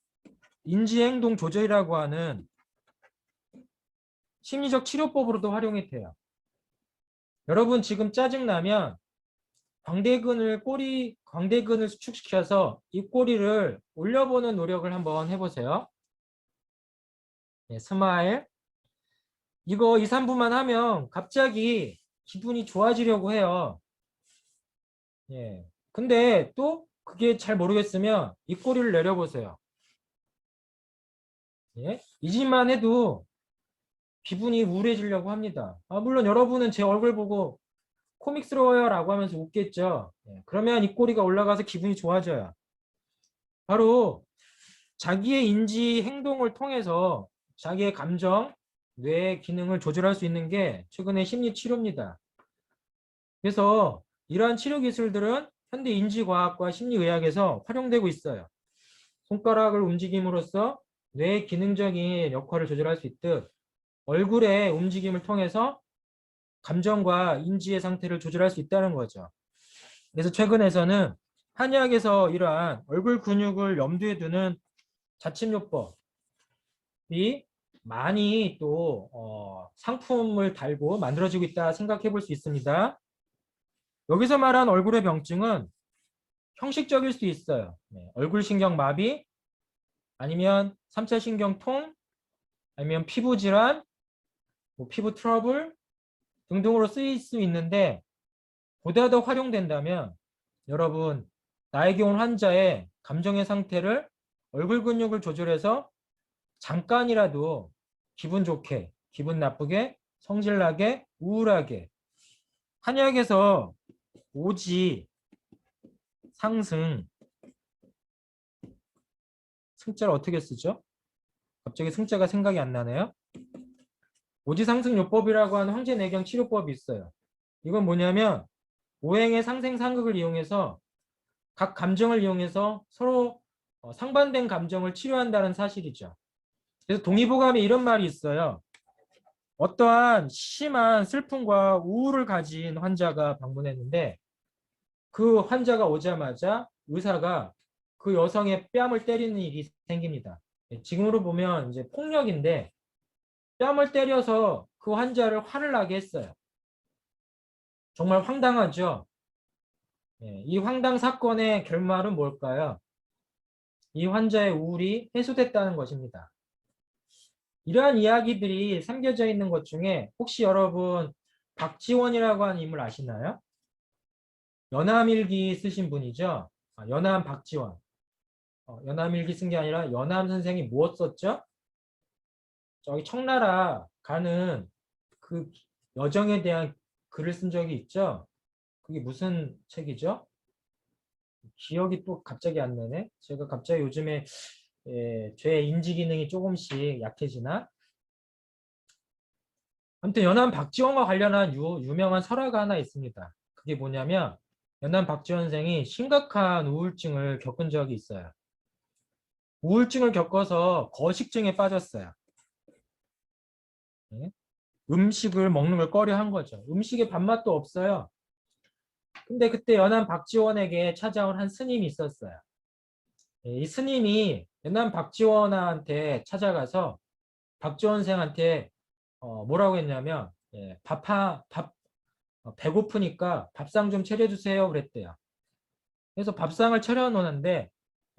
인지행동 조절이라고 하는 심리적 치료법으로도 활용이 돼요. 여러분 지금 짜증나면 광대근을 수축시켜서 이 꼬리를 올려보는 노력을 한번 해보세요. 스마일. 이거 2, 3분만 하면 갑자기 기분이 좋아지려고 해요. 예. 근데 또 그게 잘 모르겠으면 입꼬리를 내려보세요. 예? 이 짓만 해도 기분이 우울해지려고 합니다. 물론 여러분은 제 얼굴 보고 코믹스러워요 라고 하면서 웃겠죠. 예. 그러면 입꼬리가 올라가서 기분이 좋아져요. 바로 자기의 인지 행동을 통해서 자기의 감정, 뇌의 기능을 조절할 수 있는 게 최근의 심리 치료입니다. 그래서 이러한 치료 기술들은 현대 인지과학과 심리의학에서 활용되고 있어요. 손가락을 움직임으로써 뇌의 기능적인 역할을 조절할 수 있듯 얼굴의 움직임을 통해서 감정과 인지의 상태를 조절할 수 있다는 거죠. 그래서 최근에서는 한의학에서 이러한 얼굴 근육을 염두에 두는 자침요법이 많이 또 상품을 달고 만들어지고 있다 생각해 볼 수 있습니다. 여기서 말한 얼굴의 병증은 형식적일 수도 있어요. 네, 얼굴신경 마비, 아니면 3차 신경통, 아니면 피부 질환, 뭐 피부 트러블 등등으로 쓰일 수 있는데 보다 더 활용된다면 여러분 나에게 온 환자의 감정의 상태를 얼굴 근육을 조절해서 잠깐이라도 기분 좋게, 기분 나쁘게, 성질나게, 우울하게 한의학에서 오지, 상승, 승자를 어떻게 쓰죠? 갑자기 승자가 생각이 안 나네요. 오지상승요법이라고 하는 황제내경 치료법이 있어요. 이건 뭐냐면 오행의 상생상극을 이용해서 각 감정을 이용해서 서로 상반된 감정을 치료한다는 사실이죠. 그래서 동의보감에 이런 말이 있어요. 어떠한 심한 슬픔과 우울을 가진 환자가 방문했는데 그 환자가 오자마자 의사가 그 여성의 뺨을 때리는 일이 생깁니다. 지금으로 보면 이제 폭력인데 뺨을 때려서 그 환자를 화를 나게 했어요. 정말 황당하죠? 이 황당 사건의 결말은 뭘까요? 이 환자의 우울이 해소됐다는 것입니다. 이러한 이야기들이 담겨져 있는 것 중에 혹시 여러분 박지원이라고 하는 인물 아시나요? 연암일기 쓰신 분이죠. 연암 박지원. 연암일기 쓴 게 아니라 연암 선생이 무엇 썼죠? 저기 청나라 가는 그 여정에 대한 글을 쓴 적이 있죠. 그게 무슨 책이죠? 기억이 또 갑자기 안 나네. 제가 갑자기 요즘에 제 인지 기능이 조금씩 약해지나? 아무튼 연암 박지원과 관련한 유명한 설화가 하나 있습니다. 그게 뭐냐면 연암 박지원 선생이 심각한 우울증을 겪은 적이 있어요. 우울증을 겪어서 거식증에 빠졌어요. 네? 음식을 먹는 걸 꺼려 한 거죠. 음식에 밥맛도 없어요. 근데 그때 연암 박지원에게 찾아온 한 스님이 있었어요. 이 스님이 연암 박지원한테 찾아가서 박지원 선생한테 뭐라고 했냐면 배고프니까 밥상 좀 차려주세요 그랬대요. 그래서 밥상을 차려놓는데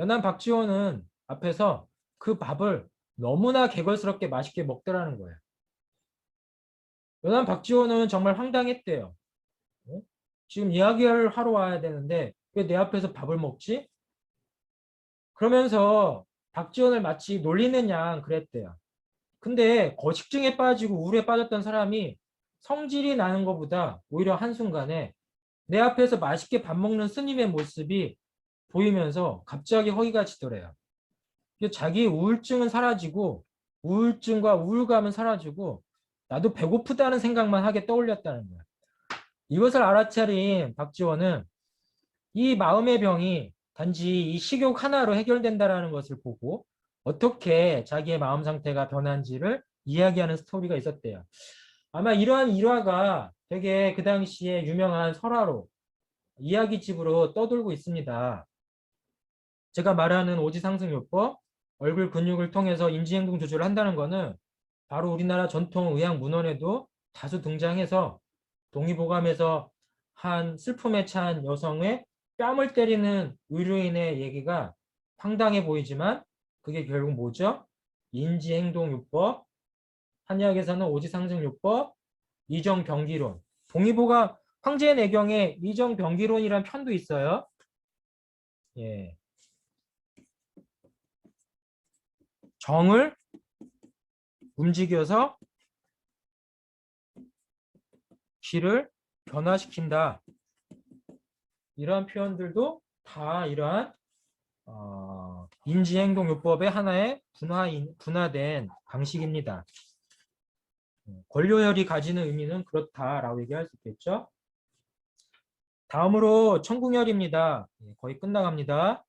연암 박지원은 앞에서 그 밥을 너무나 개걸스럽게 맛있게 먹더라는 거예요. 연암 박지원은 정말 황당했대요. 지금 이야기를 하러 와야 되는데 왜 내 앞에서 밥을 먹지? 그러면서 박지원을 마치 놀리는 양 그랬대요. 근데 거식증에 빠지고 우울에 빠졌던 사람이 성질이 나는 것보다 오히려 한순간에 내 앞에서 맛있게 밥 먹는 스님의 모습이 보이면서 갑자기 허기가 지더래요. 자기 우울증은 사라지고 우울증과 우울감은 사라지고 나도 배고프다는 생각만 하게 떠올렸다는 거예요. 이것을 알아차린 박지원은 이 마음의 병이 단지 이 식욕 하나로 해결된다는 것을 보고 어떻게 자기의 마음 상태가 변한지를 이야기하는 스토리가 있었대요. 아마 이러한 일화가 되게 그 당시에 유명한 설화로 이야기집으로 떠돌고 있습니다. 제가 말하는 오지상승요법, 얼굴 근육을 통해서 인지행동 조절을 한다는 것은 바로 우리나라 전통 의학 문헌에도 다수 등장해서 동의보감에서 한 슬픔에 찬 여성의 뺨을 때리는 의료인의 얘기가 황당해 보이지만 그게 결국 뭐죠? 인지행동요법, 한의학에서는 오지상승요법, 이정병기론. 동의보감 황제의 내경에 이정병기론이라는 편도 있어요. 예. 정을 움직여서 기를 변화시킨다. 이러한 표현들도 다 이러한 인지행동요법의 하나의 분화된 방식입니다. 권료혈이 가지는 의미는 그렇다라고 얘기할 수 있겠죠. 다음으로 청궁혈입니다. 거의 끝나갑니다.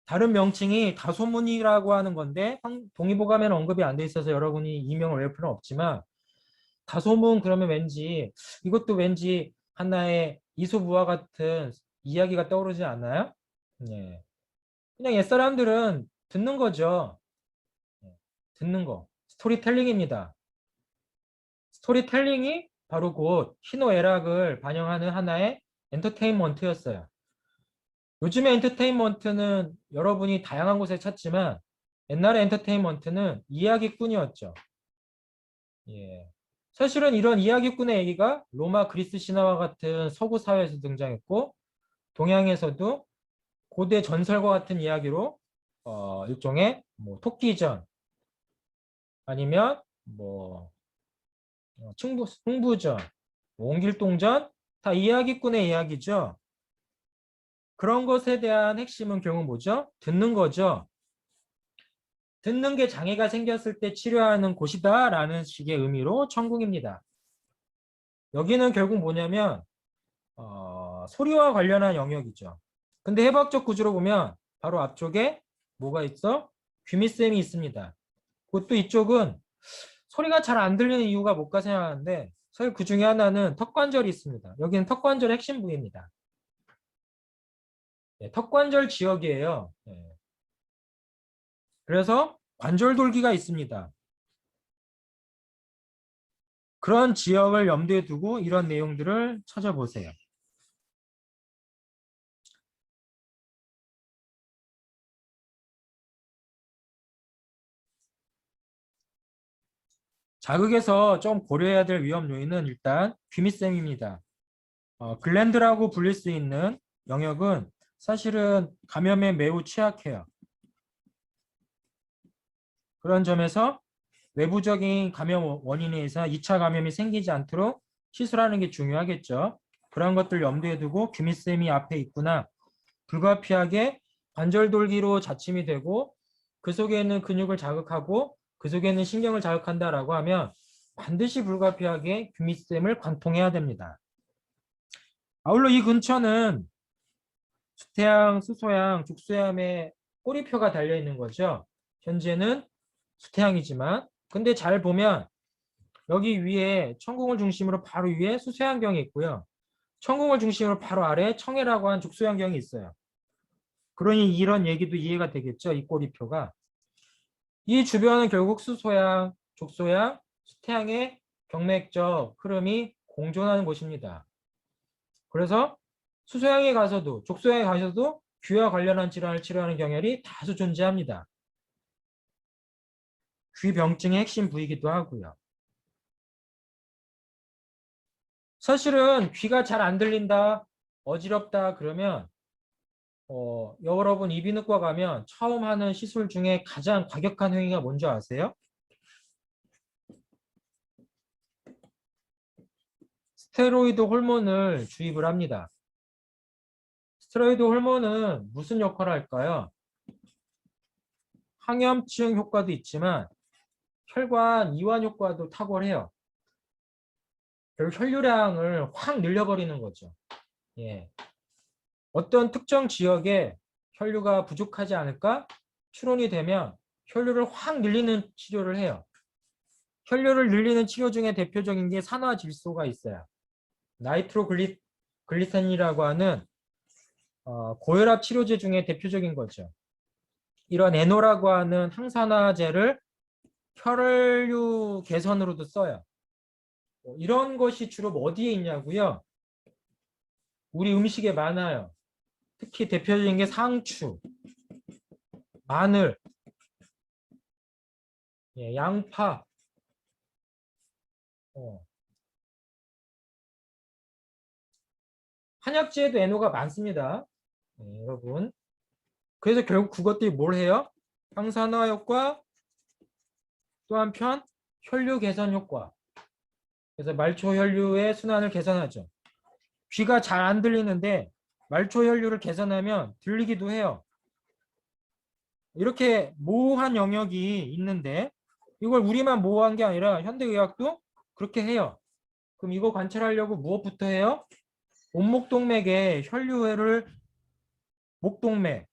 다른 명칭이 다소문이라고 하는 건데 동의보감에는 언급이 안 돼 있어서 여러분이 이명을 외울 필요는 없지만 다소문 그러면 왠지 이것도 왠지 하나의 이소부화 같은 이야기가 떠오르지 않나요? 네. 그냥 옛사람들은 듣는 거죠. 듣는 거. 스토리텔링입니다. 스토리텔링이 바로 곧 희노애락을 반영하는 하나의 엔터테인먼트였어요. 요즘의 엔터테인먼트는 여러분이 다양한 곳에 찾지만 옛날의 엔터테인먼트는 이야기꾼이었죠. 예. 사실은 이런 이야기꾼의 얘기가 로마 그리스 신화와 같은 서구 사회에서 등장했고 동양에서도 고대 전설과 같은 이야기로 일종의 뭐 토끼전 아니면 뭐 승부전, 옹길동전 다 이야기꾼의 이야기죠. 그런 것에 대한 핵심은 결국 뭐죠? 듣는 거죠. 듣는 게 장애가 생겼을 때 치료하는 곳이다 라는 식의 의미로 천궁입니다. 여기는 결국 뭐냐면 소리와 관련한 영역이죠. 근데 해부학적 구조로 보면 바로 앞쪽에 뭐가 있어? 귀밑샘이 있습니다. 그것도 이쪽은 소리가 잘 안 들리는 이유가 뭘까 생각하는데 사실 그 중에 하나는 턱관절이 있습니다. 여기는 턱관절의 핵심 부위입니다. 네, 턱관절 지역이에요. 네. 그래서 관절돌기가 있습니다. 그런 지역을 염두에 두고 이런 내용들을 찾아보세요. 자극에서 좀 고려해야 될 위험 요인은 일단 귀밑샘입니다. 글랜드라고 불릴 수 있는 영역은 사실은 감염에 매우 취약해요. 그런 점에서 외부적인 감염 원인에 의해서 2차 감염이 생기지 않도록 시술하는 게 중요하겠죠. 그런 것들 염두에 두고 귀밑샘이 앞에 있구나. 불가피하게 관절돌기로 자침이 되고 그 속에 있는 근육을 자극하고 그 속에 있는 신경을 자극한다라고 하면 반드시 불가피하게 귀밑샘을 관통해야 됩니다. 아울러 이 근처는 수태양, 수소양, 죽소양의 꼬리표가 달려있는 거죠. 현재는 수태양이지만 근데 잘 보면 여기 위에 천궁을 중심으로 바로 위에 수소양경이 있고요. 천궁을 중심으로 바로 아래에 청해라고 한 죽소양경이 있어요. 그러니 이런 얘기도 이해가 되겠죠. 이 꼬리표가. 이 주변은 결국 수소양, 족소양, 수태양의 경맥적 흐름이 공존하는 곳입니다. 그래서 수소양에 가서도 족소양에 가서도 귀와 관련한 질환을 치료하는 경혈이 다수 존재합니다. 귀병증의 핵심 부위이기도 하고요. 사실은 귀가 잘 안 들린다, 어지럽다 그러면 여러분 이비인후과 가면 처음 하는 시술 중에 가장 과격한 행위가 뭔지 아세요? 스테로이드 호르몬을 주입을 합니다. 스테로이드 호르몬은 무슨 역할을 할까요? 항염증 효과도 있지만 혈관 이완 효과도 탁월해요. 결국 혈류량을 확 늘려버리는 거죠. 예. 어떤 특정 지역에 혈류가 부족하지 않을까? 추론이 되면 혈류를 확 늘리는 치료를 해요. 혈류를 늘리는 치료 중에 대표적인 게 산화질소가 있어요. 나이트로글리센이라고 하는 고혈압 치료제 중에 대표적인 거죠. 이런 에노라고 하는 항산화제를 혈류 개선으로도 써요. 이런 것이 주로 어디에 있냐고요? 우리 음식에 많아요. 특히 대표적인 게 상추, 마늘, 양파, 한약재에도 NO가 많습니다. 네, 여러분. 그래서 결국 그것들이 뭘 해요? 항산화 효과, 또 한편 혈류 개선 효과. 그래서 말초 혈류의 순환을 개선하죠. 귀가 잘 안 들리는데 말초 혈류를 개선하면 들리기도 해요. 이렇게 모호한 영역이 있는데 이걸 우리만 모호한 게 아니라 현대의학도 그렇게 해요. 그럼 이거 관찰하려고 무엇부터 해요? 온목동맥의 혈류를 목동맥,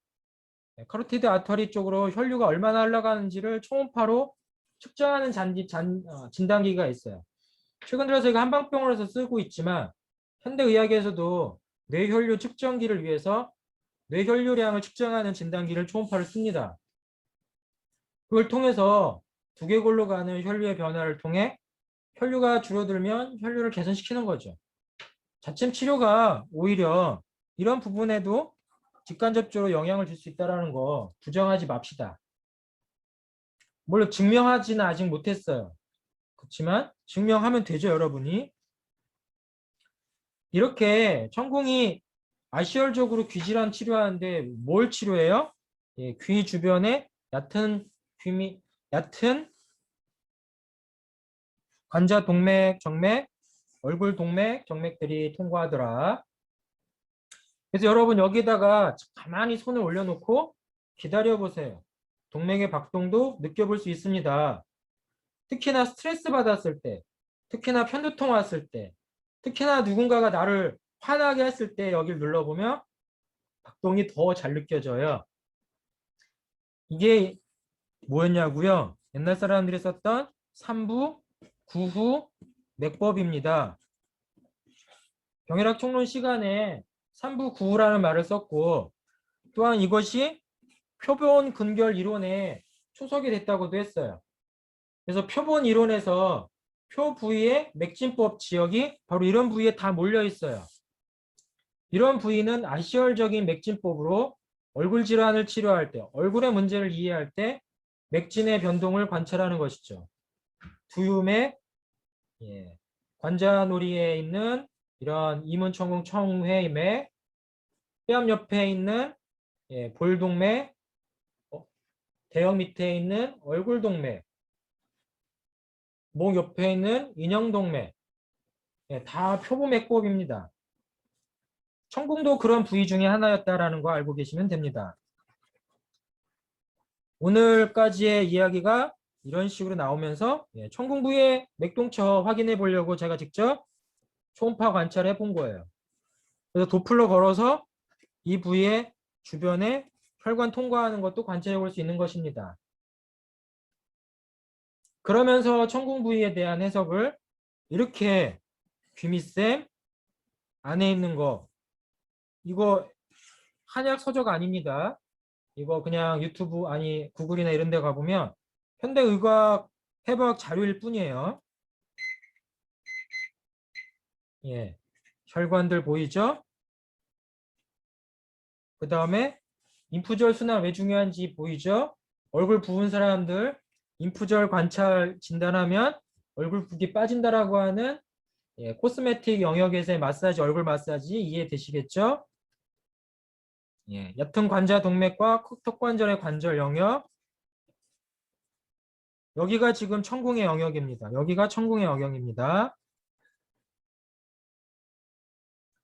카로티드 아터리 쪽으로 혈류가 얼마나 흘러가는지를 초음파로 측정하는 진단기가 있어요. 최근 들어서 이거 한방병원에서 쓰고 있지만 현대의학에서도 뇌혈류 측정기를 위해서 뇌혈류량을 측정하는 진단기를 초음파를 씁니다. 그걸 통해서 두개골로 가는 혈류의 변화를 통해 혈류가 줄어들면 혈류를 개선시키는 거죠. 자침 치료가 오히려 이런 부분에도 직간접적으로 영향을 줄 수 있다는 거 부정하지 맙시다. 물론 증명하지는 아직 못했어요. 그렇지만 증명하면 되죠, 여러분이. 이렇게 천궁이 아시얼적으로 귀질환 치료하는데 뭘 치료해요? 예, 귀 주변에 얕은 관자 동맥, 정맥, 얼굴 동맥, 정맥들이 통과하더라. 그래서 여러분 여기다가 가만히 손을 올려놓고 기다려보세요. 동맥의 박동도 느껴볼 수 있습니다. 특히나 스트레스 받았을 때, 특히나 편두통 왔을 때, 특히나 누군가가 나를 화나게 했을 때 여기를 눌러보면 박동이 더 잘 느껴져요. 이게 뭐였냐고요? 옛날 사람들이 썼던 3부, 9후 맥법입니다. 병의학 총론 시간에 3부 9후라는 말을 썼고 또한 이것이 표본 근결 이론에 초석이 됐다고도 했어요. 그래서 표본 이론에서 표 부위의 맥진법 지역이 바로 이런 부위에 다 몰려 있어요. 이런 부위는 아시얼적인 맥진법으로 얼굴 질환을 치료할 때, 얼굴의 문제를 이해할 때 맥진의 변동을 관찰하는 것이죠. 두유맥, 예, 관자놀이에 있는 이런 이문천궁 청회맥, 뺨 옆에 있는 예, 볼동맥, 대형 밑에 있는 얼굴동맥, 목 옆에 있는 인형동맥, 예, 다 표부맥법입니다. 천궁도 그런 부위 중에 하나였다라는 거 알고 계시면 됩니다. 오늘까지의 이야기가 이런 식으로 나오면서 예, 천궁 부위의 맥동처 확인해 보려고 제가 직접 초음파 관찰해 본 거예요. 그래서 도플러 걸어서 이 부위의 주변에 혈관 통과하는 것도 관찰해 볼 수 있는 것입니다. 그러면서 천궁 부위에 대한 해석을 이렇게 귀밑샘 안에 있는 거 이거 한약 서적 아닙니다. 이거 그냥 유튜브 아니 구글이나 이런 데 가보면 현대의학 해부학 자료일 뿐이에요. 예, 혈관들 보이죠? 그 다음에 인프절 순환 왜 중요한지 보이죠? 얼굴 부은 사람들 인프절 관찰 진단하면 얼굴 붓기 빠진다라고 하는 예, 코스메틱 영역에서의 마사지, 얼굴 마사지 이해되시겠죠? 예, 옅은 관자 동맥과 턱관절의 관절 영역 여기가 지금 천궁의 영역입니다. 여기가 천궁의 영역입니다.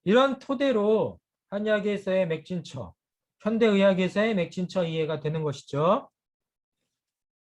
이런 토대로 한의학에서의 맥진처, 현대의학에서의 맥진처 이해가 되는 것이죠.